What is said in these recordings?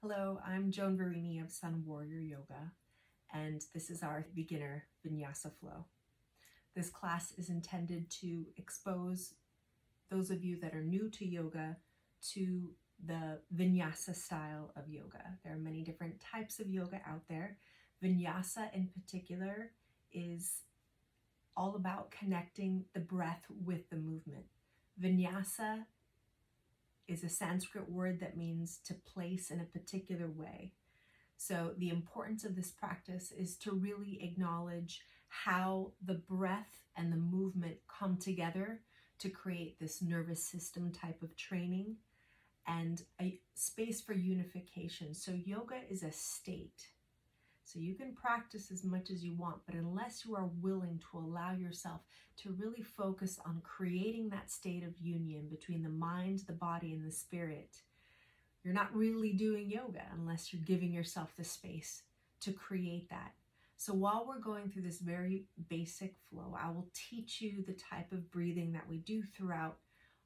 Hello, I'm Joan Verini of Sun Warrior Yoga, and this is our beginner Vinyasa flow. This class is intended to expose those of you that are new to yoga to the Vinyasa style of yoga. There are many different types of yoga out there. Vinyasa in particular is all about connecting the breath with the movement. Vinyasa is a Sanskrit word that means to place in a particular way. So the importance of this practice is to really acknowledge how the breath and the movement come together to create this nervous system type of training and a space for unification. So yoga is a state. So you can practice as much as you want, but unless you are willing to allow yourself to really focus on creating that state of union between the mind, the body, and the spirit, you're not really doing yoga unless you're giving yourself the space to create that. So while we're going through this very basic flow, I will teach you the type of breathing that we do throughout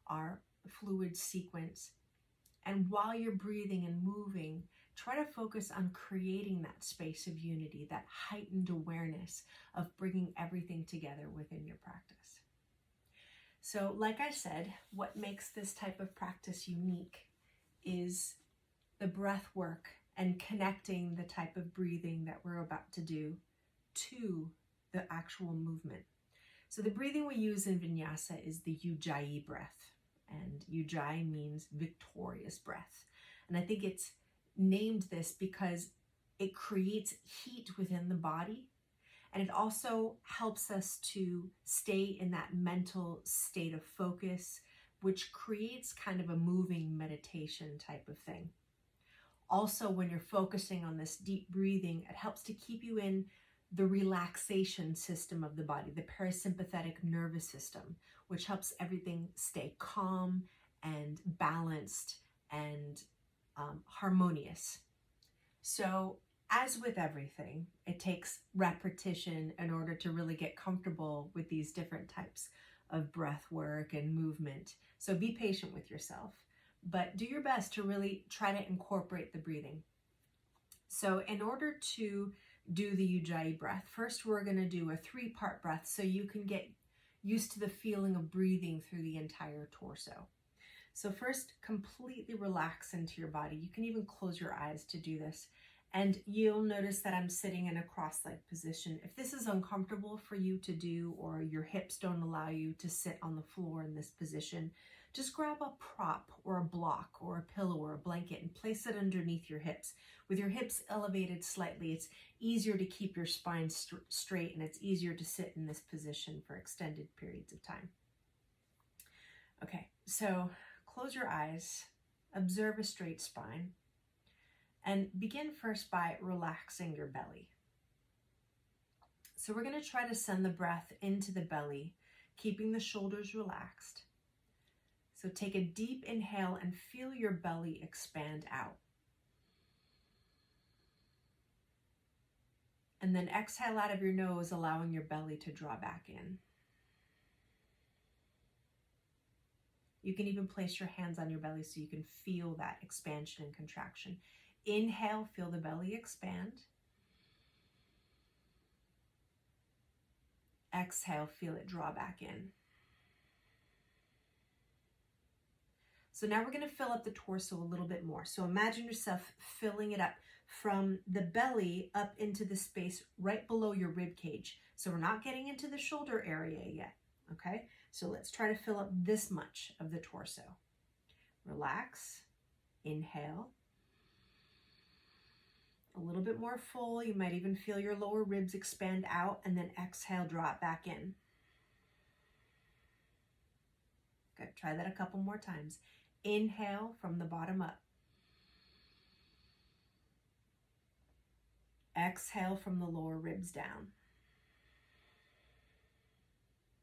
our fluid sequence. And while you're breathing and moving, try to focus on creating that space of unity, that heightened awareness of bringing everything together within your practice. So like I said, what makes this type of practice unique is the breath work and connecting the type of breathing that we're about to do to the actual movement. So the breathing we use in Vinyasa is the Ujjayi breath. And Ujjayi means victorious breath. And I think it's named this because it creates heat within the body. And it also helps us to stay in that mental state of focus, which creates kind of a moving meditation type of thing. Also, when you're focusing on this deep breathing, it helps to keep you in the relaxation system of the body, the parasympathetic nervous system, which helps everything stay calm and balanced and harmonious. So as with everything, it takes repetition in order to really get comfortable with these different types of breath work and movement. So be patient with yourself, but do your best to really try to incorporate the breathing. So in order to do the Yujai breath, first we're going to do a 3-part breath so you can get used to the feeling of breathing through the entire torso. So first, completely relax into your body. You can even close your eyes to do this. And you'll notice that I'm sitting in a cross-legged position. If this is uncomfortable for you to do, or your hips don't allow you to sit on the floor in this position, just grab a prop or a block or a pillow or a blanket and place it underneath your hips. With your hips elevated slightly, it's easier to keep your spine straight, and it's easier to sit in this position for extended periods of time. Okay, so close your eyes, observe a straight spine, and begin first by relaxing your belly. So we're going to try to send the breath into the belly, keeping the shoulders relaxed. So take a deep inhale and feel your belly expand out. And then exhale out of your nose, allowing your belly to draw back in. You can even place your hands on your belly so you can feel that expansion and contraction. Inhale, feel the belly expand. Exhale, feel it draw back in. So now we're going to fill up the torso a little bit more. So imagine yourself filling it up from the belly up into the space right below your rib cage. So we're not getting into the shoulder area yet, okay? So let's try to fill up this much of the torso. Relax, inhale. A little bit more full. You might even feel your lower ribs expand out, and then exhale, draw it back in. Good, try that a couple more times. Inhale from the bottom up. Exhale from the lower ribs down.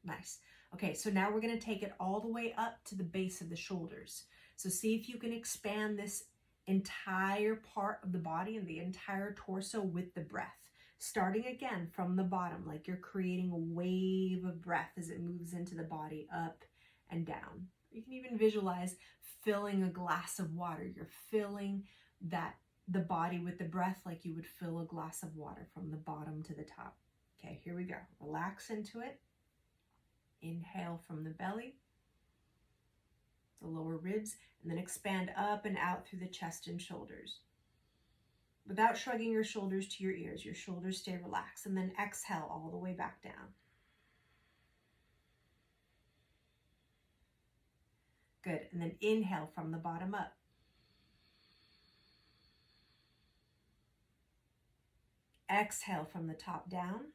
Nice. Okay, so now we're going to take it all the way up to the base of the shoulders. So see if you can expand this entire part of the body and the entire torso with the breath. Starting again from the bottom, like you're creating a wave of breath as it moves into the body, up and down. You can even visualize filling a glass of water. You're filling that the body with the breath like you would fill a glass of water from the bottom to the top. Okay, here we go. Relax into it. Inhale from the belly, the lower ribs, and then expand up and out through the chest and shoulders. Without shrugging your shoulders to your ears, your shoulders stay relaxed, and then exhale all the way back down. Good, and then inhale from the bottom up. Exhale from the top down.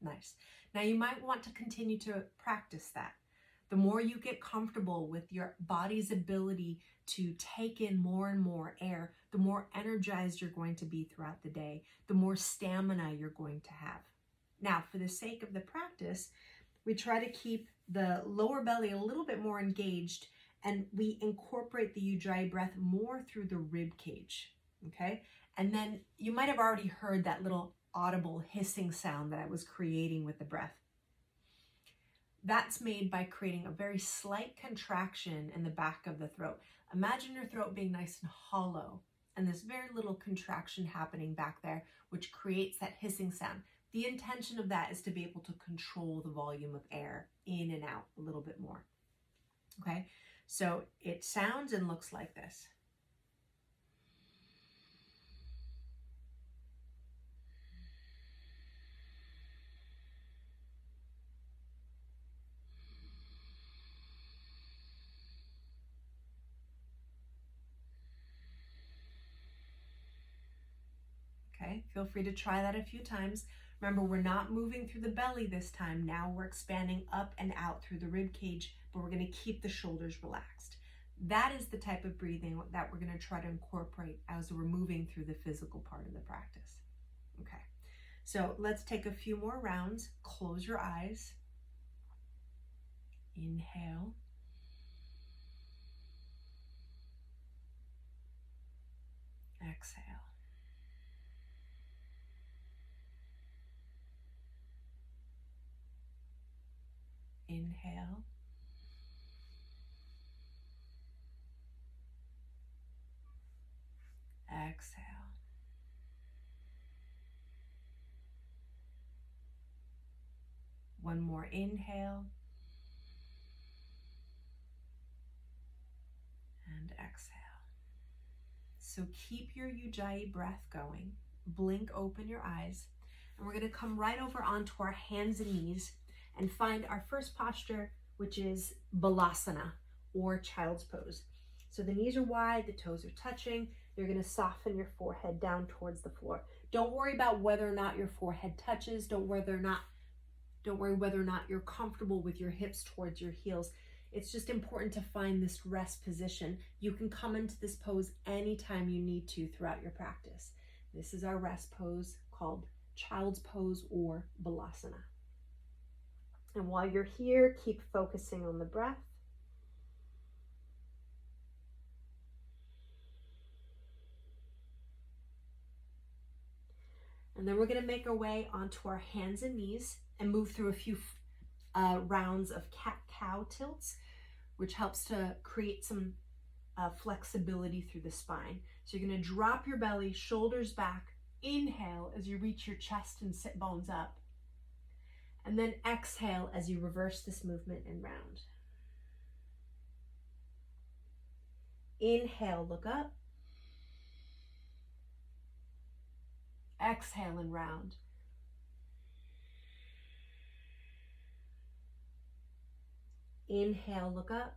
Nice. Now you might want to continue to practice that. The more you get comfortable with your body's ability to take in more and more air, the more energized you're going to be throughout the day, the more stamina you're going to have. Now, for the sake of the practice, we try to keep the lower belly a little bit more engaged, and we incorporate the Ujjayi breath more through the rib cage, okay? And then you might have already heard that little audible hissing sound that I was creating with the breath. That's made by creating a very slight contraction in the back of the throat. Imagine your throat being nice and hollow, and this very little contraction happening back there, which creates that hissing sound. The intention of that is to be able to control the volume of air in and out a little bit more. Okay, so it sounds and looks like this. Okay, feel free to try that a few times. Remember, we're not moving through the belly this time. Now we're expanding up and out through the rib cage, but we're going to keep the shoulders relaxed. That is the type of breathing that we're going to try to incorporate as we're moving through the physical part of the practice. Okay, so let's take a few more rounds. Close your eyes. Inhale. Exhale. Inhale. Exhale. One more inhale. And exhale. So keep your Ujjayi breath going. Blink open your eyes. And we're going to come right over onto our hands and knees and find our first posture, which is Balasana, or child's pose. So the knees are wide, the toes are touching. You're going to soften your forehead down towards the floor. Don't worry about whether or not your forehead touches. Don't worry whether or not you're comfortable with your hips towards your heels. It's just important to find this rest position. You can come into this pose anytime you need to throughout your practice. This is our rest pose called child's pose or Balasana. And while you're here, keep focusing on the breath. And then we're going to make our way onto our hands and knees and move through a few rounds of cat-cow tilts, which helps to create some flexibility through the spine. So you're going to drop your belly, shoulders back, inhale as you reach your chest and sit bones up. And then exhale as you reverse this movement and round. Inhale, look up. Exhale and round. Inhale, look up.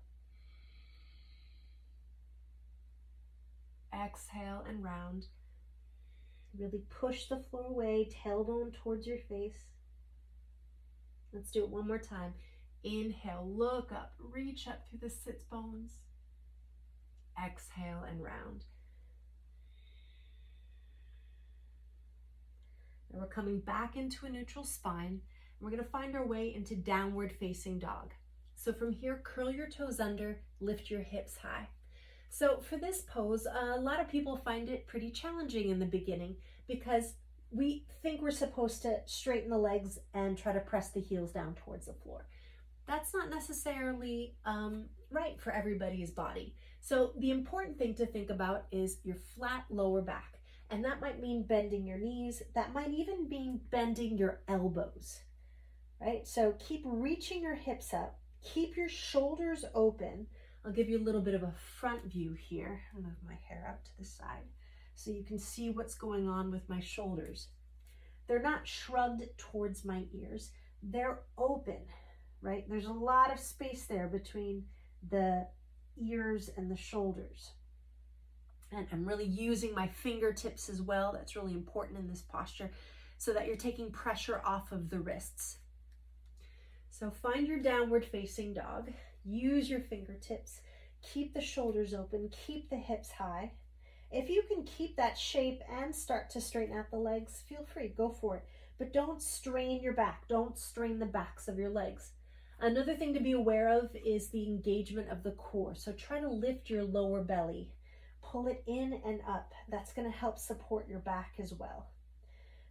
Exhale and round. Really push the floor away, tailbone towards your face. Let's do it one more time. Inhale, look up, reach up through the sits bones. Exhale and round. Now we're coming back into a neutral spine. We're going to find our way into downward facing dog. So from here, curl your toes under, lift your hips high. So for this pose, a lot of people find it pretty challenging in the beginning because we think we're supposed to straighten the legs and try to press the heels down towards the floor. that's not necessarily right for everybody's body. So the important thing to think about is your flat lower back. And that might mean bending your knees. That might even mean bending your elbows, right? So keep reaching your hips up. Keep your shoulders open. I'll give you a little bit of a front view here. I'll move my hair out to the side so you can see what's going on with my shoulders. They're not shrugged towards my ears. They're open, right? There's a lot of space there between the ears and the shoulders. And I'm really using my fingertips as well. That's really important in this posture so that you're taking pressure off of the wrists. So find your downward facing dog. Use your fingertips. Keep the shoulders open. Keep the hips high. If you can keep that shape and start to straighten out the legs, feel free, go for it. But don't strain your back. Don't strain the backs of your legs. Another thing to be aware of is the engagement of the core. So try to lift your lower belly. Pull it in and up. That's going to help support your back as well.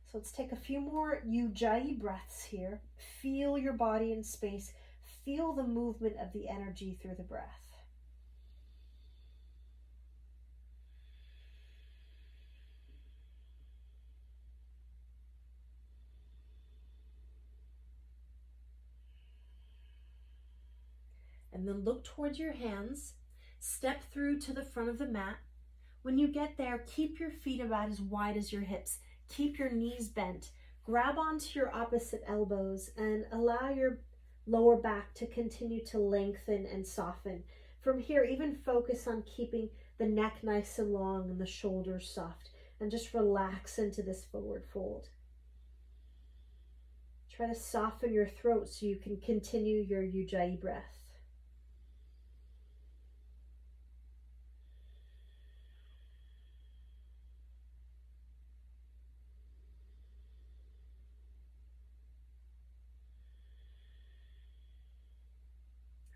So let's take a few more Ujjayi breaths here. Feel your body in space. Feel the movement of the energy through the breath. And then look towards your hands. Step through to the front of the mat. When you get there, keep your feet about as wide as your hips. Keep your knees bent. Grab onto your opposite elbows and allow your lower back to continue to lengthen and soften. From here, even focus on keeping the neck nice and long and the shoulders soft, and just relax into this forward fold. Try to soften your throat so you can continue your Yujai breath.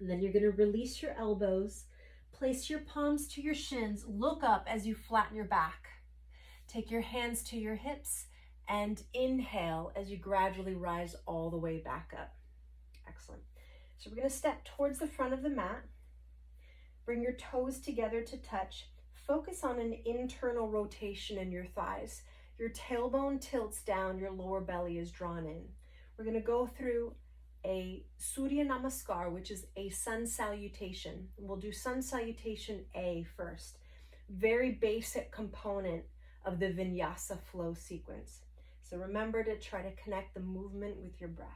And then you're going to release your elbows, place your palms to your shins, look up as you flatten your back. Take your hands to your hips and inhale as you gradually rise all the way back up. Excellent. So we're going to step towards the front of the mat. Bring your toes together to touch. Focus on an internal rotation in your thighs. Your tailbone tilts down, your lower belly is drawn in. We're going to go through a Surya Namaskar, which is a sun salutation. We'll do sun salutation A first. Very basic component of the Vinyasa flow sequence. So remember to try to connect the movement with your breath.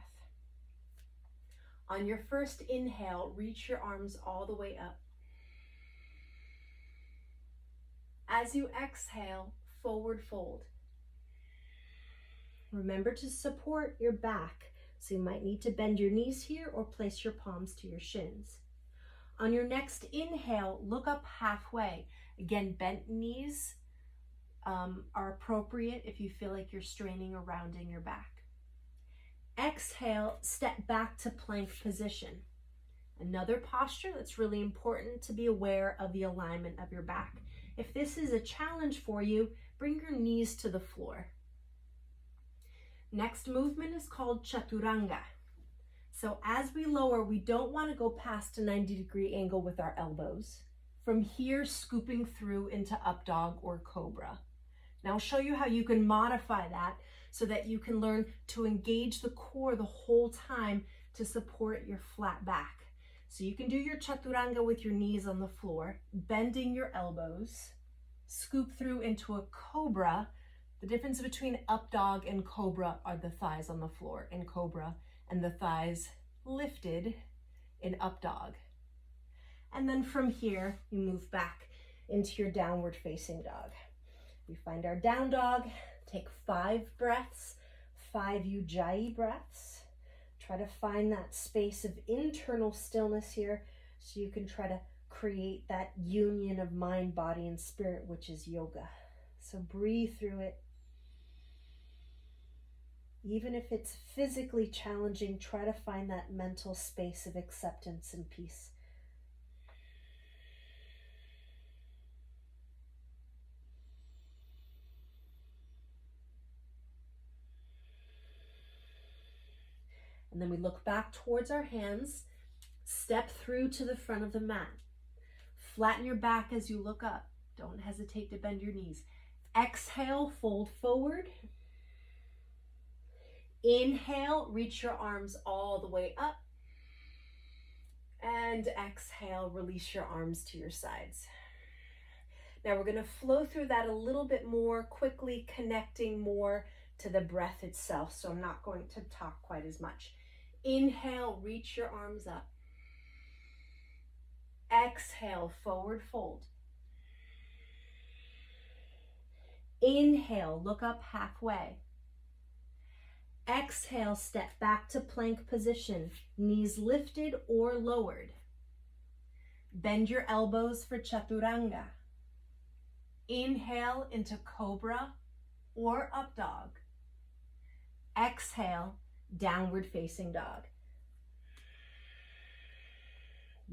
On your first inhale, reach your arms all the way up. As you exhale, forward fold. Remember to support your back. So you might need to bend your knees here or place your palms to your shins. On your next inhale, look up halfway. Again, bent knees are appropriate if you feel like you're straining or rounding your back. Exhale, step back to plank position. Another posture that's really important to be aware of the alignment of your back. If this is a challenge for you, bring your knees to the floor. Next movement is called Chaturanga. So as we lower, we don't want to go past a 90-degree angle with our elbows. From here, scooping through into up dog or cobra. Now I'll show you how you can modify that so that you can learn to engage the core the whole time to support your flat back. So you can do your Chaturanga with your knees on the floor, bending your elbows, scoop through into a cobra. The difference between up dog and cobra are the thighs on the floor in cobra and the thighs lifted in up dog. And then from here, you move back into your downward facing dog. We find our down dog, take 5 breaths, 5 Ujjayi breaths. Try to find that space of internal stillness here so you can try to create that union of mind, body, and spirit, which is yoga. So breathe through it. Even if it's physically challenging, try to find that mental space of acceptance and peace. And then we look back towards our hands. Step through to the front of the mat. Flatten your back as you look up. Don't hesitate to bend your knees. Exhale, fold forward. Inhale, reach your arms all the way up. And exhale, release your arms to your sides. Now we're going to flow through that a little bit more quickly, connecting more to the breath itself. So I'm not going to talk quite as much. Inhale, reach your arms up. Exhale, forward fold. Inhale, look up halfway. Exhale, step back to plank position, knees lifted or lowered. Bend your elbows for Chaturanga. Inhale into Cobra or Up Dog. Exhale, Downward Facing Dog.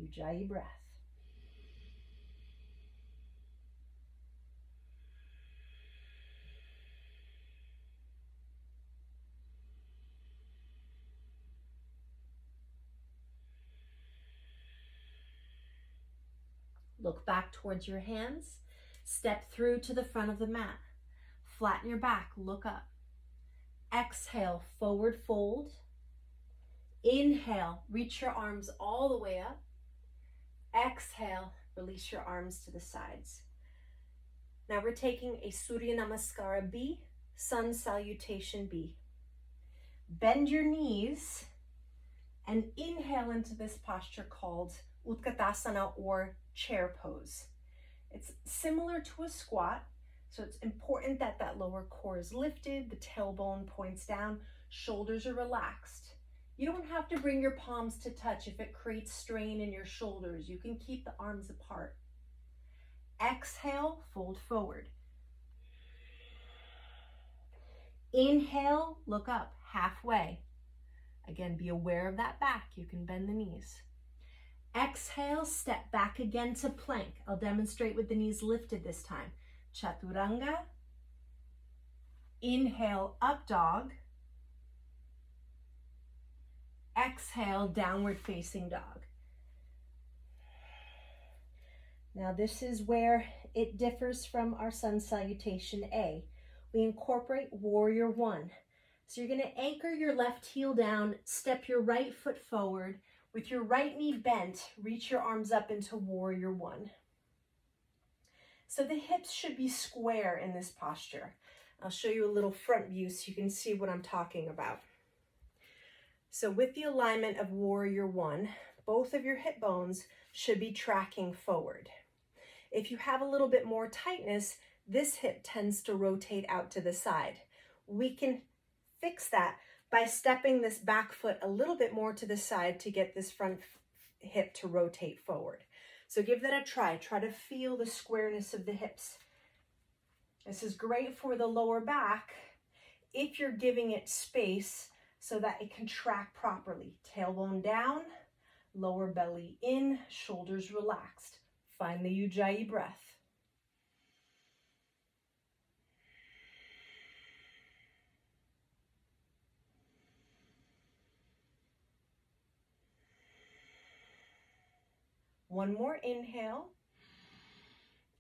Ujjayi Breath. Look back towards your hands. Step through to the front of the mat. Flatten your back, look up. Exhale, forward fold. Inhale, reach your arms all the way up. Exhale, release your arms to the sides. Now we're taking a Surya Namaskara B, Sun Salutation B. Bend your knees and inhale into this posture called Utkatasana or chair pose. It's similar to a squat, so it's important that that lower core is lifted, the tailbone points down, shoulders are relaxed. You don't have to bring your palms to touch if it creates strain in your shoulders. You can keep the arms apart. Exhale, fold forward. Inhale, look up halfway. Again, be aware of that back. You can bend the knees. Exhale, step back again to plank. I'll demonstrate with the knees lifted this time. Chaturanga. Inhale, Up Dog. Exhale, Downward Facing Dog. Now this is where it differs from our Sun Salutation A. We incorporate Warrior One. So you're going to anchor your left heel down, step your right foot forward. With your right knee bent, reach your arms up into Warrior One. So the hips should be square in this posture. I'll show you a little front view so you can see what I'm talking about. So with the alignment of Warrior One, both of your hip bones should be tracking forward. If you have a little bit more tightness, this hip tends to rotate out to the side. We can fix that by stepping this back foot a little bit more to the side to get this front hip to rotate forward. So give that a try. Try to feel the squareness of the hips. This is great for the lower back if you're giving it space so that it can track properly. Tailbone down, lower belly in, shoulders relaxed. Find the Ujjayi Breath. One more inhale.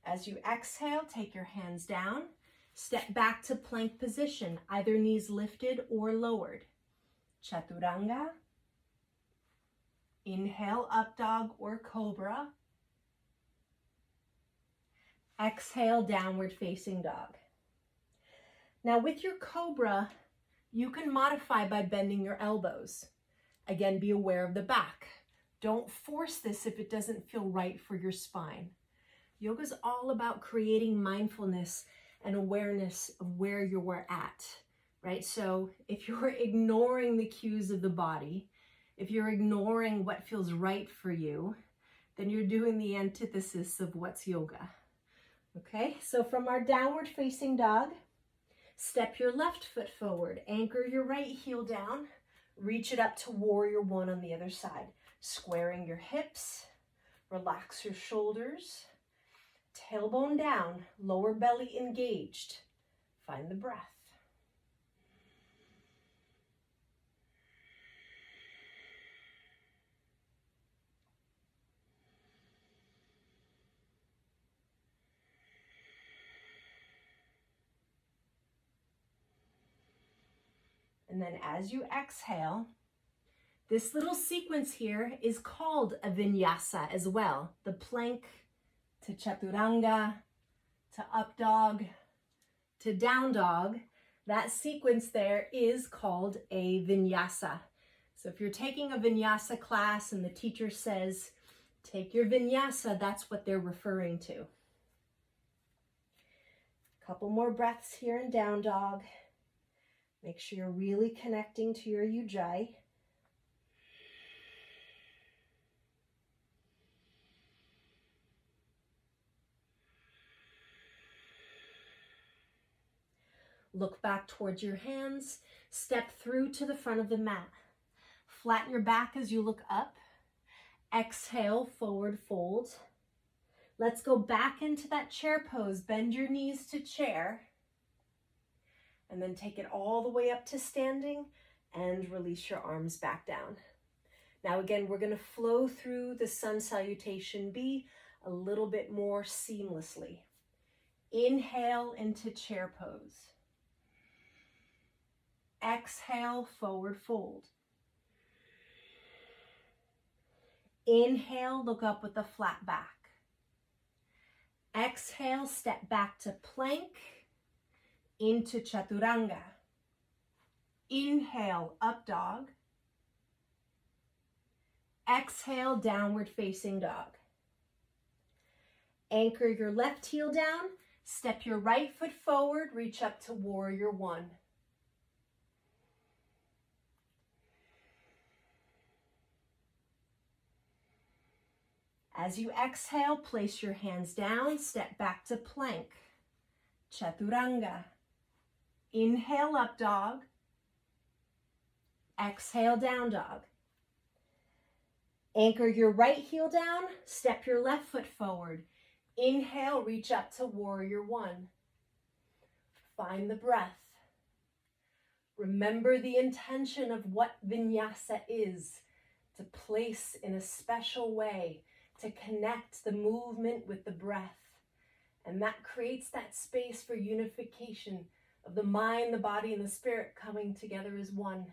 As you exhale, take your hands down. Step back to plank position, either knees lifted or lowered. Chaturanga. Inhale, Up Dog or Cobra. Exhale, Downward Facing Dog. Now with your Cobra, you can modify by bending your elbows. Again, be aware of the back. Don't force this if it doesn't feel right for your spine. Yoga is all about creating mindfulness and awareness of where you're at, right? So if you're ignoring the cues of the body, if you're ignoring what feels right for you, then you're doing the antithesis of what's yoga. Okay, so from our Downward Facing Dog, step your left foot forward, anchor your right heel down, reach it up to Warrior One on the other side. Squaring your hips, relax your shoulders, tailbone down, lower belly engaged. Find the breath. And then as you exhale, this little sequence here is called a vinyasa as well. The plank to chaturanga, to up dog, to down dog. That sequence there is called a vinyasa. So if you're taking a vinyasa class and the teacher says, take your vinyasa, that's what they're referring to. Couple more breaths here in down dog. Make sure you're really connecting to your Ujjayi. Look back towards your hands. Step through to the front of the mat. Flatten your back as you look up. Exhale, forward fold. Let's go back into that chair pose. Bend your knees to chair. And then take it all the way up to standing and release your arms back down. Now again, we're going to flow through the sun salutation B a little bit more seamlessly. Inhale into chair pose. Exhale, forward fold. Inhale, look up with a flat back. Exhale, step back to plank, into chaturanga. Inhale, up dog. Exhale, downward facing dog. Anchor your left heel down, step your right foot forward, reach up to warrior one. As you exhale, place your hands down, step back to plank, chaturanga. Inhale, up dog. Exhale, down dog. Anchor your right heel down, step your left foot forward. Inhale, reach up to warrior one. Find the breath. Remember the intention of what vinyasa is, to place in a special way, to connect the movement with the breath. And that creates that space for unification of the mind, the body, and the spirit coming together as one.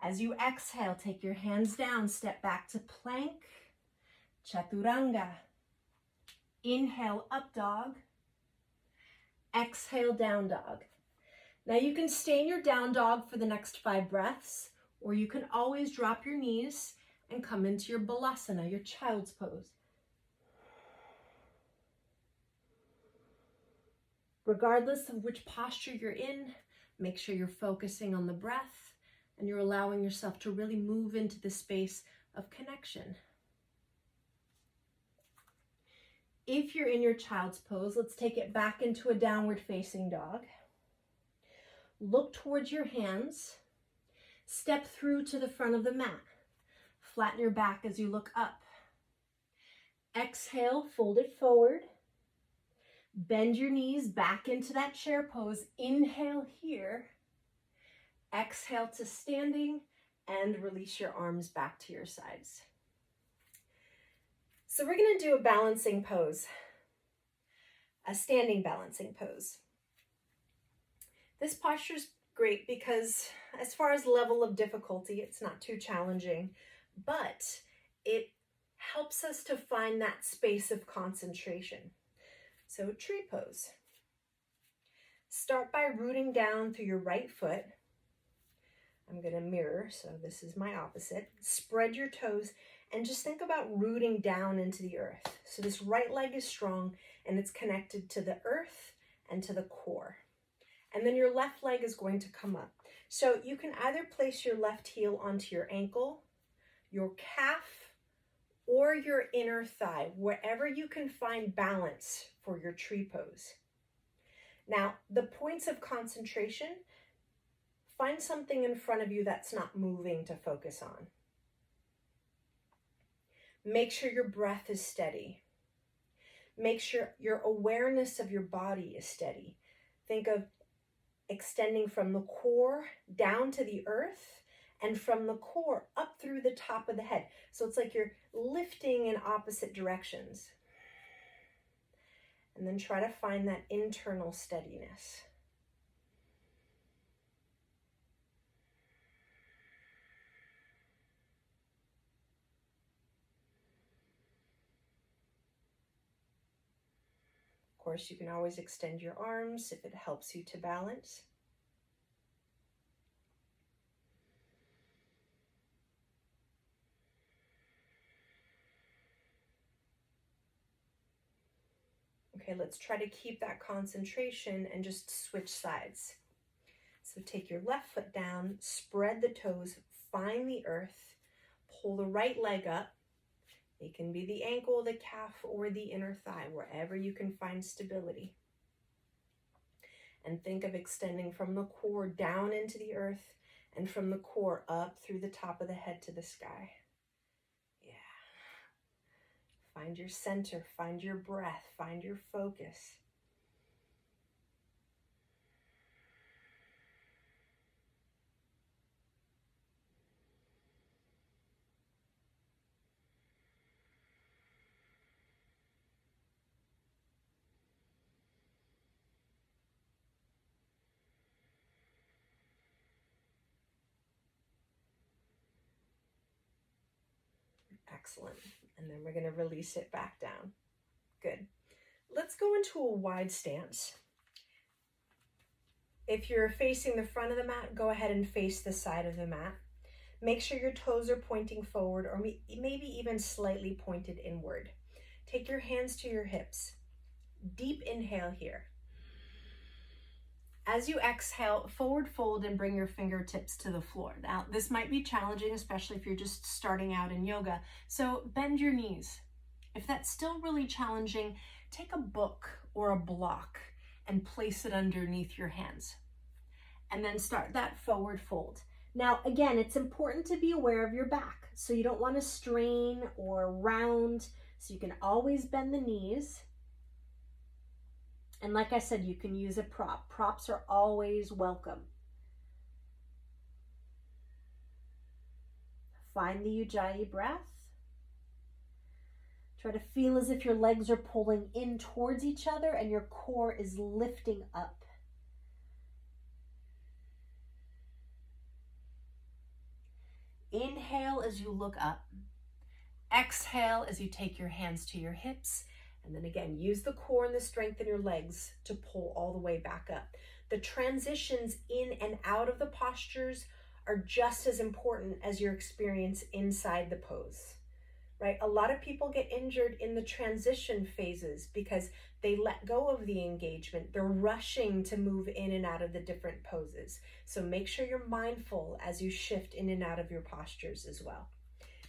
As you exhale, take your hands down, step back to plank, chaturanga. Inhale, up dog. Exhale, down dog. Now you can stay in your down dog for the next 5 breaths, or you can always drop your knees and come into your Balasana, your child's pose. Regardless of which posture you're in, make sure you're focusing on the breath and you're allowing yourself to really move into the space of connection. If you're in your child's pose, let's take it back into a downward facing dog. Look towards your hands. Step through to the front of the mat. Flatten your back as you look up. Exhale, fold it forward. Bend your knees back into that chair pose. Inhale here. Exhale to standing and release your arms back to your sides. So we're going to do a balancing pose, a standing balancing pose. This posture is great because as far as level of difficulty, it's not too challenging, but it helps us to find that space of concentration. So tree pose. Start by rooting down through your right foot. I'm going to mirror, so this is my opposite. Spread your toes and just think about rooting down into the earth. So this right leg is strong and it's connected to the earth and to the core. And then your left leg is going to come up. So you can either place your left heel onto your ankle, your calf, or your inner thigh, wherever you can find balance for your tree pose. Now, the points of concentration, find something in front of you that's not moving to focus on. Make sure your breath is steady. Make sure your awareness of your body is steady. Think of extending from the core down to the earth and from the core up through the top of the head. So it's like you're lifting in opposite directions. And then try to find that internal steadiness. course, you can always extend your arms if it helps you to balance. Okay, let's try to keep that concentration and just switch sides. So take your left foot down, spread the toes, find the earth, pull the right leg up. It can be the ankle, the calf, or the inner thigh, wherever you can find stability. And think of extending from the core down into the earth and from the core up through the top of the head to the sky. Yeah. Find your center, find your breath, find your focus. Excellent. And then we're going to release it back down. Good. Let's go into a wide stance. If you're facing the front of the mat, go ahead and face the side of the mat. Make sure your toes are pointing forward or maybe even slightly pointed inward. Take your hands to your hips. Deep inhale here. As you exhale, forward fold and bring your fingertips to the floor. Now, this might be challenging, especially if you're just starting out in yoga. So bend your knees. If that's still really challenging, take a book or a block and place it underneath your hands. And then start that forward fold. Now, again, it's important to be aware of your back. So you don't want to strain or round. So you can always bend the knees. And like I said, you can use a prop. Props are always welcome. Find the Ujjayi breath. Try to feel as if your legs are pulling in towards each other and your core is lifting up. Inhale as you look up. Exhale as you take your hands to your hips. And then again, use the core and the strength in your legs to pull all the way back up. The transitions in and out of the postures are just as important as your experience inside the pose, right? A lot of people get injured in the transition phases because they let go of the engagement. They're rushing to move in and out of the different poses. So make sure you're mindful as you shift in and out of your postures as well.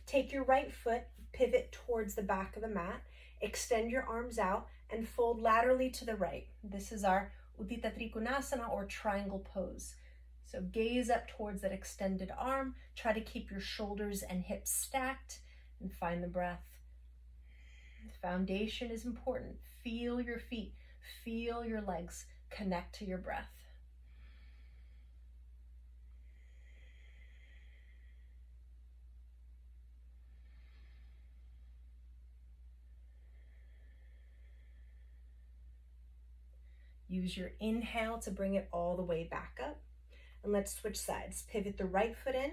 Take your right foot, pivot towards the back of the mat. Extend your arms out and fold laterally to the right. This is our Utthita Trikonasana or triangle pose. So gaze up towards that extended arm. Try to keep your shoulders and hips stacked and find the breath. The foundation is important. Feel your feet, feel your legs, connect to your breath. Use your inhale to bring it all the way back up. And let's switch sides. Pivot the right foot in,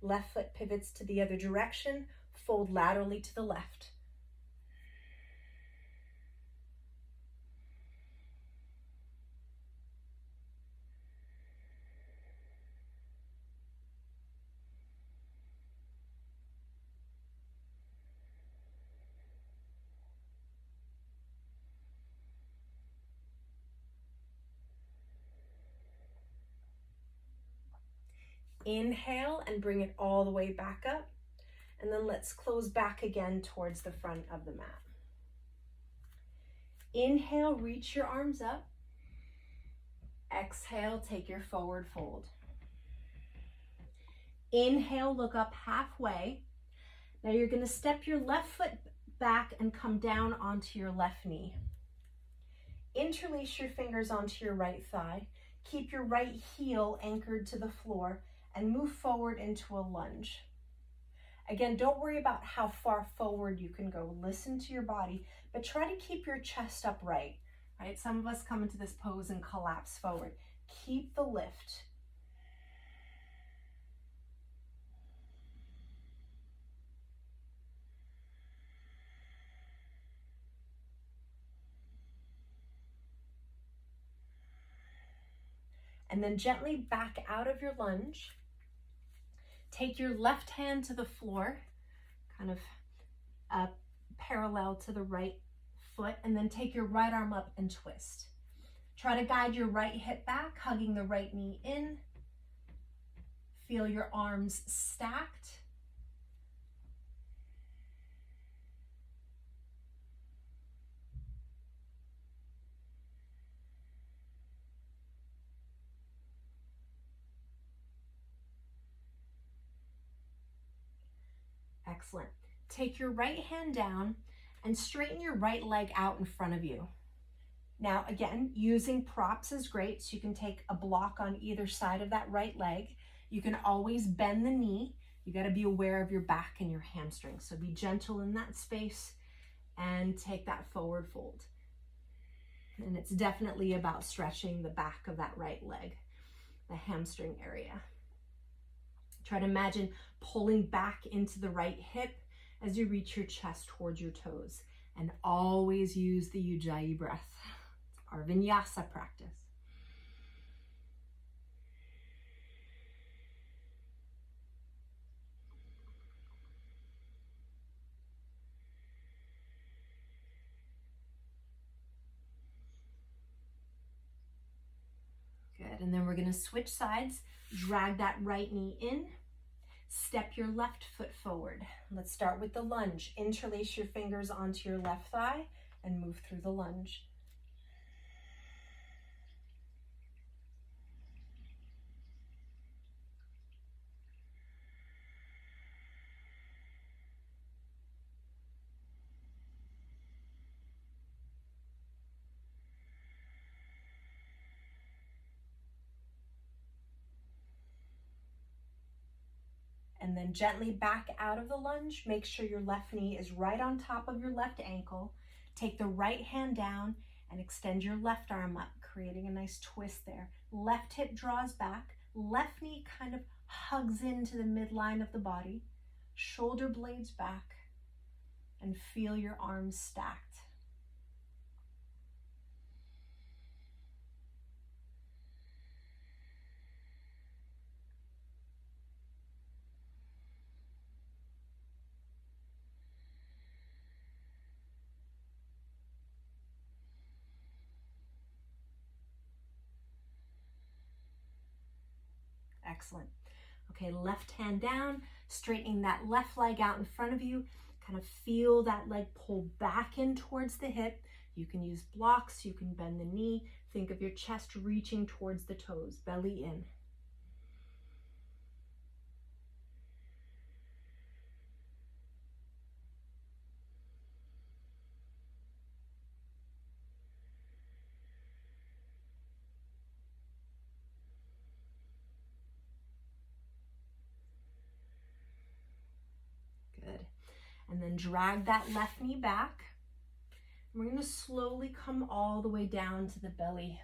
left foot pivots to the other direction, fold laterally to the left. Inhale and bring it all the way back up. And then let's close back again towards the front of the mat. Inhale, reach your arms up. Exhale, take your forward fold. Inhale, look up halfway. Now you're going to step your left foot back and come down onto your left knee. Interlace your fingers onto your right thigh. Keep your right heel anchored to the floor and move forward into a lunge. Again, don't worry about how far forward you can go. Listen to your body, but try to keep your chest upright, right? Some of us come into this pose and collapse forward. Keep the lift. And then gently back out of your lunge. Take your left hand to the floor, kind of parallel to the right foot, and then take your right arm up and twist. Try to guide your right hip back, hugging the right knee in. Feel your arms stacked. Excellent. Take your right hand down and straighten your right leg out in front of you. Now, again, using props is great. So you can take a block on either side of that right leg. You can always bend the knee. You got to be aware of your back and your hamstrings. So be gentle in that space and take that forward fold. And it's definitely about stretching the back of that right leg, the hamstring area. Try to imagine pulling back into the right hip as you reach your chest towards your toes. And always use the Ujjayi breath, our Vinyasa practice. Good, and then we're gonna switch sides. Drag that right knee in. Step your left foot forward. Let's start with the lunge. Interlace your fingers onto your left thigh and move through the lunge. And then gently back out of the lunge. Make sure your left knee is right on top of your left ankle. Take the right hand down and extend your left arm up, creating a nice twist there. Left hip draws back. Left knee kind of hugs into the midline of the body. Shoulder blades back. And feel your arms stacked. Excellent. Okay, left hand down, straightening that left leg out in front of you. Kind of feel that leg pull back in towards the hip. You can use blocks, you can bend the knee. Think of your chest reaching towards the toes, belly in. Good. And then drag that left knee back. We're going to slowly come all the way down to the belly.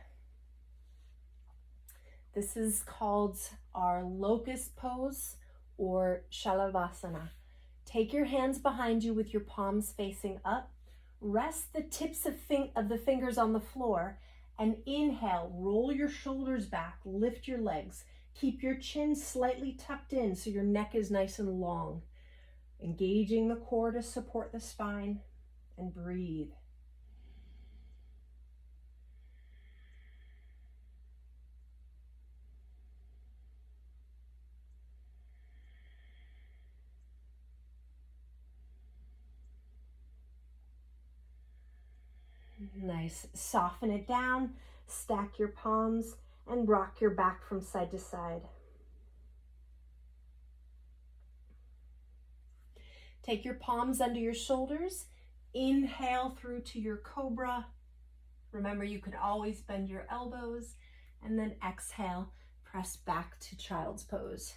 This is called our locust pose or Shalavasana. Take your hands behind you with your palms facing up. Rest the tips of the fingers on the floor and inhale, roll your shoulders back, lift your legs. Keep your chin slightly tucked in so your neck is nice and long. Engaging the core to support the spine, and breathe. Nice. Soften it down, stack your palms, and rock your back from side to side. Take your palms under your shoulders. Inhale through to your cobra. Remember, you can always bend your elbows. And then exhale, press back to child's pose.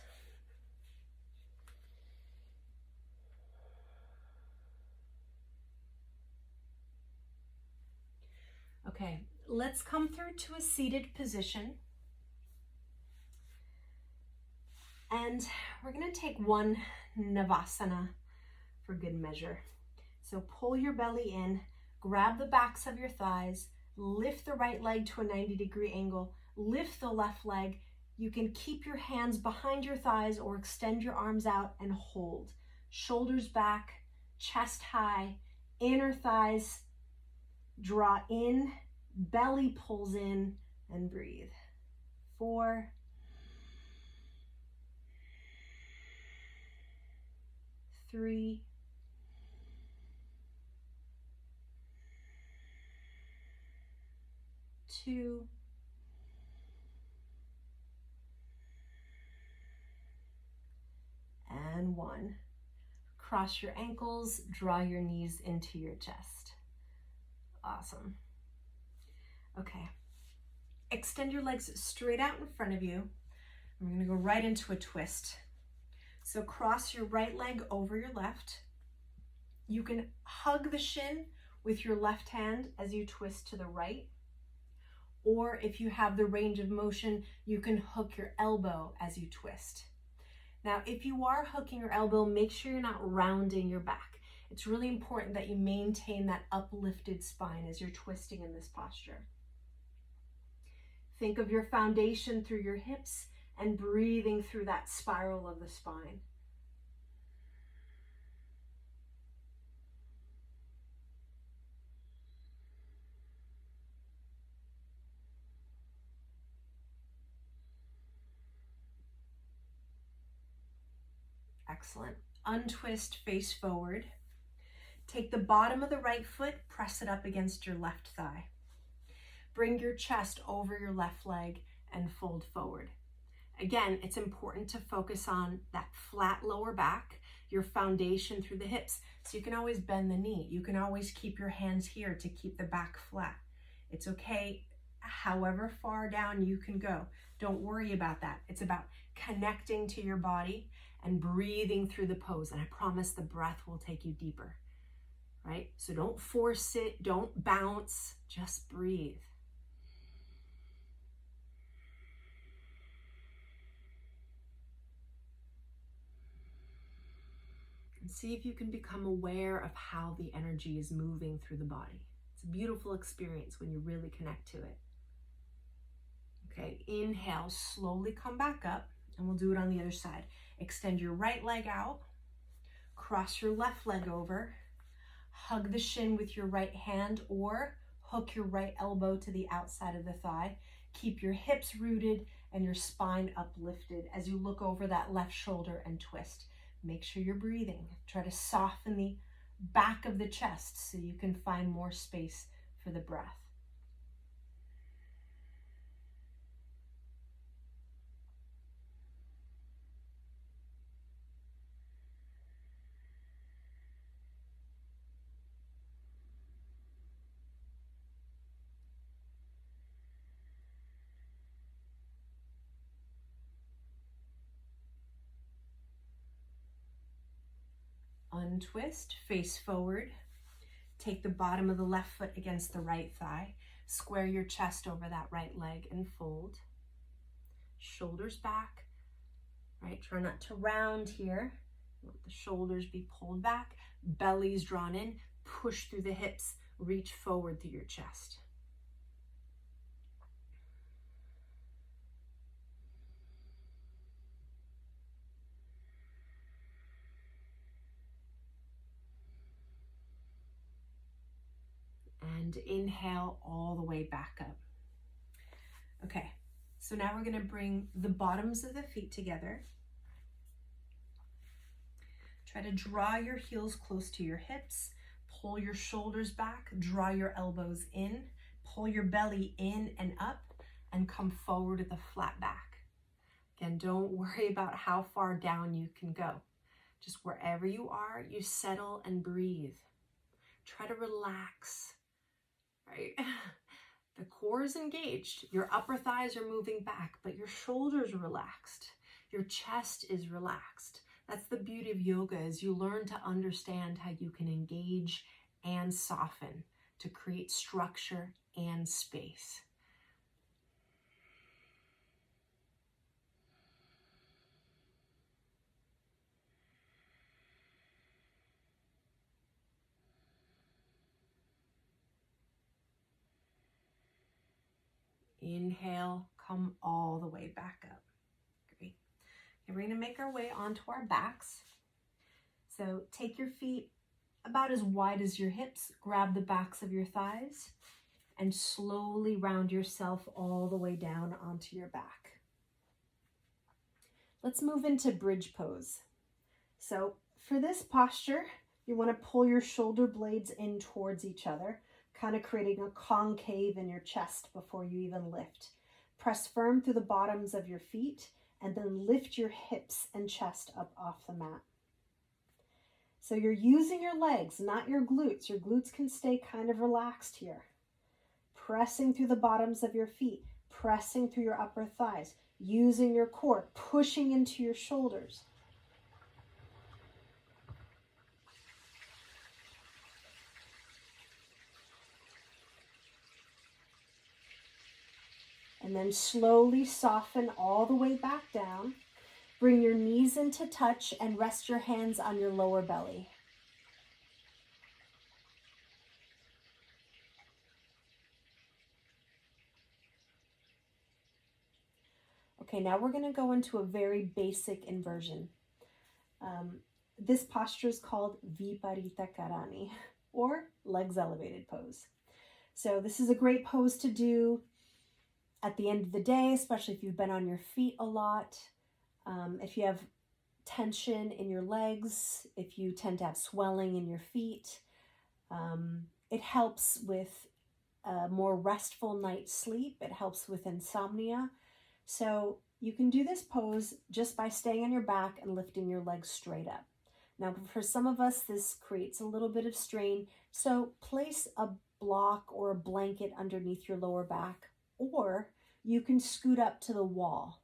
Okay, let's come through to a seated position. And we're going to take one Navasana for good measure. So pull your belly in, grab the backs of your thighs, lift the right leg to a 90-degree angle, lift the left leg. You can keep your hands behind your thighs or extend your arms out and hold. Shoulders back, chest high, inner thighs draw in, belly pulls in, and breathe. 4, 3, 2, and 1. Cross your ankles, draw your knees into your chest. Awesome. Okay. Extend your legs straight out in front of you. We're going to go right into a twist. So cross your right leg over your left. You can hug the shin with your left hand as you twist to the right. Or if you have the range of motion, you can hook your elbow as you twist. Now, if you are hooking your elbow, make sure you're not rounding your back. It's really important that you maintain that uplifted spine as you're twisting in this posture. Think of your foundation through your hips and breathing through that spiral of the spine. Excellent. Untwist, face forward. Take the bottom of the right foot, press it up against your left thigh. Bring your chest over your left leg and fold forward. Again, it's important to focus on that flat lower back, your foundation through the hips. So you can always bend the knee. You can always keep your hands here to keep the back flat. It's okay however far down you can go. Don't worry about that. It's about connecting to your body and breathing through the pose. And I promise the breath will take you deeper, right? So don't force it. Don't bounce. Just breathe. And see if you can become aware of how the energy is moving through the body. It's a beautiful experience when you really connect to it. Okay, inhale, slowly come back up, and we'll do it on the other side. Extend your right leg out, cross your left leg over, hug the shin with your right hand or hook your right elbow to the outside of the thigh. Keep your hips rooted and your spine uplifted as you look over that left shoulder and twist. Make sure you're breathing. Try to soften the back of the chest so you can find more space for the breath. Untwist, face forward. Take the bottom of the left foot against the right thigh. Square your chest over that right leg and fold. Shoulders back, right? Try not to round here. Let the shoulders be pulled back. Belly's drawn in. Push through the hips. Reach forward through your chest. And inhale all the way back up. Okay, so now we're going to bring the bottoms of the feet together. Try to draw your heels close to your hips. Pull your shoulders back. Draw your elbows in. Pull your belly in and up and come forward with a flat back. Again, don't worry about how far down you can go. Just wherever you are, you settle and breathe. Try to relax. Right? The core is engaged. Your upper thighs are moving back, but your shoulders are relaxed. Your chest is relaxed. That's the beauty of yoga, is you learn to understand how you can engage and soften to create structure and space. Inhale, come all the way back up. Great. And we're going to make our way onto our backs. So take your feet about as wide as your hips, grab the backs of your thighs, and slowly round yourself all the way down onto your back. Let's move into bridge pose. So for this posture, you want to pull your shoulder blades in towards each other, kind of creating a concave in your chest before you even lift. Press firm through the bottoms of your feet and then lift your hips and chest up off the mat. So you're using your legs, not your glutes. Your glutes can stay kind of relaxed here. Pressing through the bottoms of your feet, pressing through your upper thighs, using your core, pushing into your shoulders. And then slowly soften all the way back down. Bring your knees into touch and rest your hands on your lower belly. Okay, now we're going to go into a very basic inversion. This posture is called Viparita Karani, or legs elevated pose. So this is a great pose to do at the end of the day, especially if you've been on your feet a lot. If you have tension in your legs, if you tend to have swelling in your feet, it helps with a more restful night's sleep. It helps with insomnia. So you can do this pose just by staying on your back and lifting your legs straight up. Now, for some of us, this creates a little bit of strain. So place a block or a blanket underneath your lower back, or you can scoot up to the wall.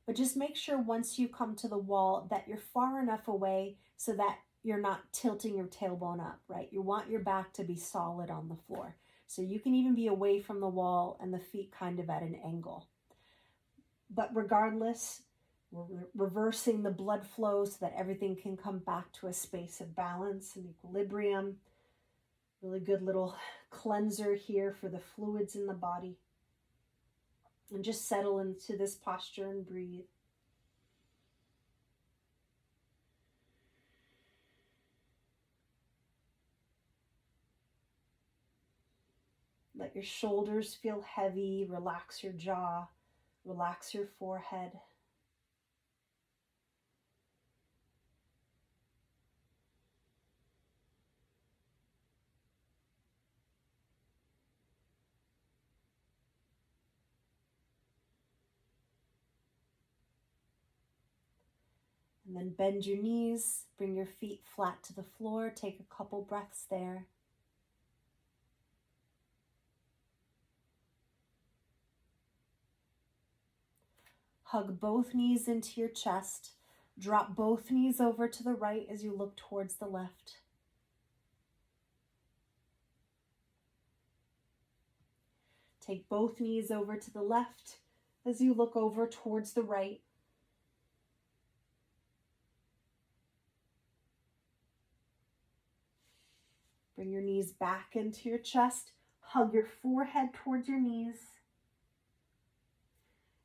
But just make sure once you come to the wall that you're far enough away so that you're not tilting your tailbone up, right? You want your back to be solid on the floor. So you can even be away from the wall and the feet kind of at an angle. But regardless, we're reversing the blood flow so that everything can come back to a space of balance and equilibrium. Really good little cleanser here for the fluids in the body. And just settle into this posture and breathe. Let your shoulders feel heavy. Relax your jaw. Relax your forehead. And then bend your knees, bring your feet flat to the floor. Take a couple breaths there. Hug both knees into your chest. Drop both knees over to the right as you look towards the left. Take both knees over to the left as you look over towards the right. Bring your knees back into your chest. Hug your forehead towards your knees.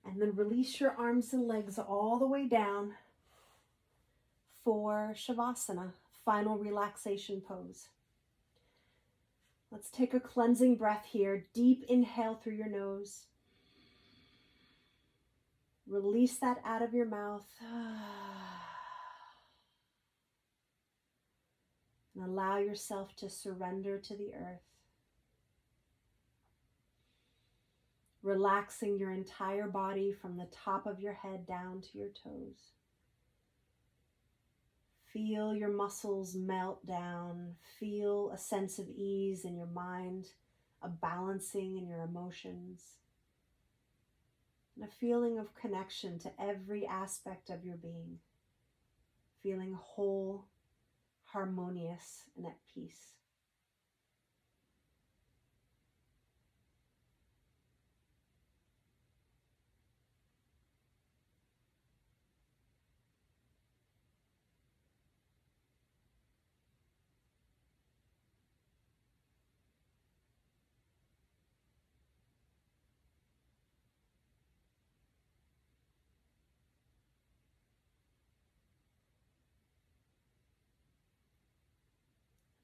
And then release your arms and legs all the way down for Shavasana, final relaxation pose. Let's take a cleansing breath here. Deep inhale through your nose. Release that out of your mouth. And allow yourself to surrender to the earth. Relaxing your entire body from the top of your head down to your toes. Feel your muscles melt down. Feel a sense of ease in your mind, a balancing in your emotions, and a feeling of connection to every aspect of your being. Feeling whole, harmonious, and at peace.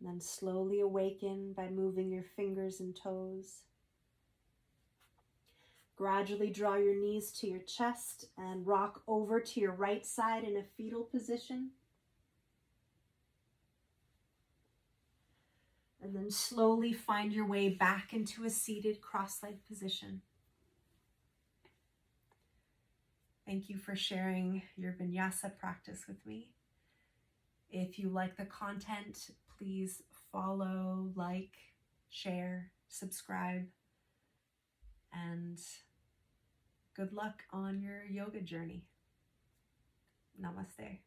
And then slowly awaken by moving your fingers and toes. Gradually draw your knees to your chest and rock over to your right side in a fetal position. And then slowly find your way back into a seated cross-legged position. Thank you for sharing your vinyasa practice with me. If you like the content, please follow, like, share, subscribe, and good luck on your yoga journey. Namaste.